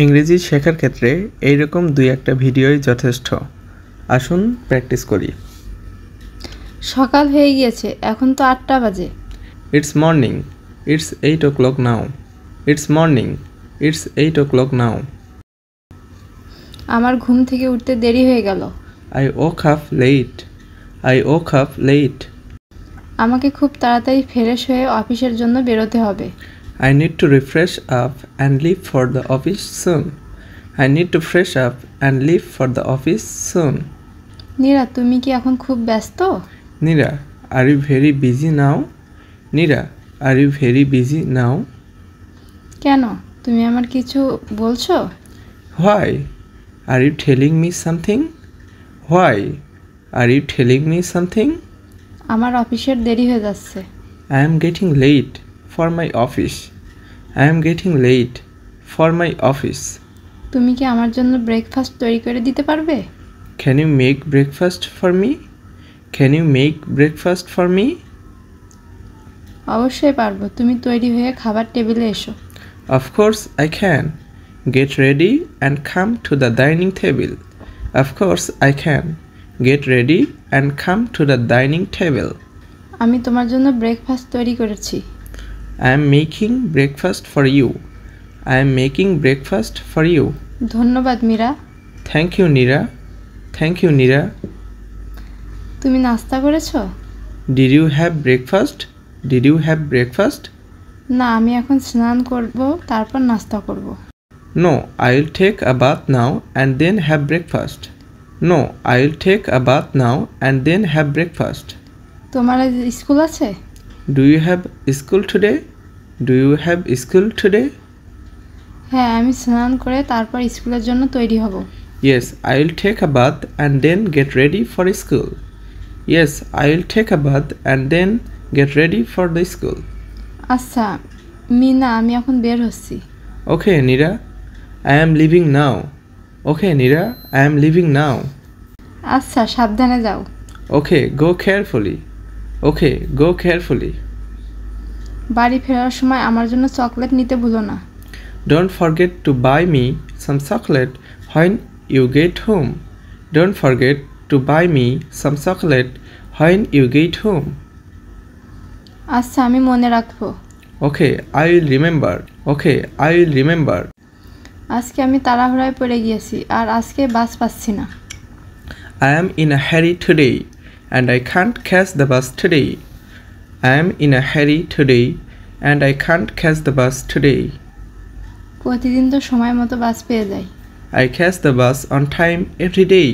ইংরেজি শেখার ক্ষেত্রে এইরকম দুই একটা ভিডিওই যথেষ্ট। আসুন প্র্যাকটিস করি। সকাল হয়ে গিয়েছে, এখন তো 8টা বাজে। It's morning, it's 8 o'clock now. It's morning, it's 8 o'clock নাও। আমার ঘুম থেকে উঠতে দেরি হয়ে গেল। I woke up late, I woke up late. আমাকে খুব তাড়াতাড়ি ফ্রেশ হয়ে অফিসের জন্য বেরোতে হবে। I need to refresh up and leave for the office soon. I need to fresh up and leave for the office soon. Nira, তুমি কি এখন খুব ব্যস্ত? Nira, are you very busy now? Nira, are you very busy now? কেন, তুমি আমার কিছু বলছো? Why? Are you telling me something? Why? Are you telling me something? আমার অফিসের দেরি হয়ে যাচ্ছে। I am getting late for my office. I am getting late for my office. তুমি কি আমার জন্য ব্রেকফাস্ট তৈরি করে দিতে পারবে? Can you make breakfast for me? Can you make breakfast for me? অবশ্যই পারবো, তুমি তৈরি হয়ে খাবার টেবিলে এসো। Of course I can. Get ready and come to the dining table. Of course I can. Get ready and come to the dining table. আমি তোমার জন্য ব্রেকফাস্ট তৈরি করেছি। I am making breakfast for you. I am making breakfast for you. ধন্যবাদ Meera. Thank you, Nira. Thank you, Nira. তুমি নাস্তা করেছো? Did you have breakfast? Did you have breakfast? না, আমি এখন স্নান করব, তারপর নাস্তা করব। No, I'll take a bath now and then have breakfast. No, I'll take a bath now and then have breakfast. তোমার আজ স্কুল আছে? Do you have school today? Do you have school today? হ্যাঁ, আমি স্নান করে তারপর স্কুলের জন্য তৈরি হব। Yes, I'll take a bath and then get ready for school. Yes, I'll take a bath and then get ready for the school. আচ্ছা মিনা, আমি এখন বের হচ্ছি। Okay, Nira, I am leaving now. Okay, Nira, I am leaving now. আচ্ছা, সাবধানে যাও। Okay, go carefully. Okay, go carefully. বাড়ি ফেরার সময় আমার জন্য চকলেট নিতে ভুলো না। Don't forget to buy me some chocolate when you get home. Don't forget to buy me some chocolate when you get home. আচ্ছা, আমি মনে রাখবো। Okay, I will remember. Okay, I will remember. আজকে আমি তাড়াহুড়ায় পড়ে গিয়েছি আর আজকে বাস পাচ্ছি না। I am in a hurry today and I can't catch the bus today. I am in a hurry today and I can't catch the bus today. প্রতিদিন তো সময় মতো বাস পেয়ে যাই। I catch the bus on time every day.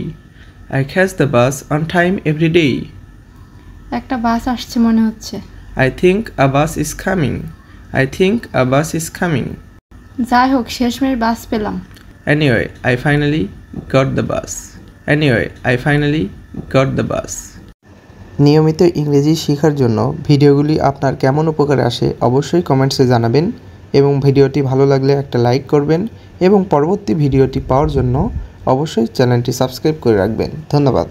I catch the bus on time every day. একটা বাস আসছে মনে হচ্ছে। I think a bus is coming. I think a bus is coming. যাই হোক, শেষমেশ বাস পেলাম। Anyway, I finally got the bus. Anyway, I finally got the bus. নিয়মিত ইংরেজি শেখার জন্য ভিডিওগুলি আপনার কেমন উপকারে আসে অবশ্যই কমেন্টসে জানাবেন এবং ভিডিওটি ভালো লাগলে একটা লাইক করবেন এবং পরবর্তী ভিডিওটি পাওয়ার জন্য অবশ্যই চ্যানেলটি সাবস্ক্রাইব করে রাখবেন। ধন্যবাদ।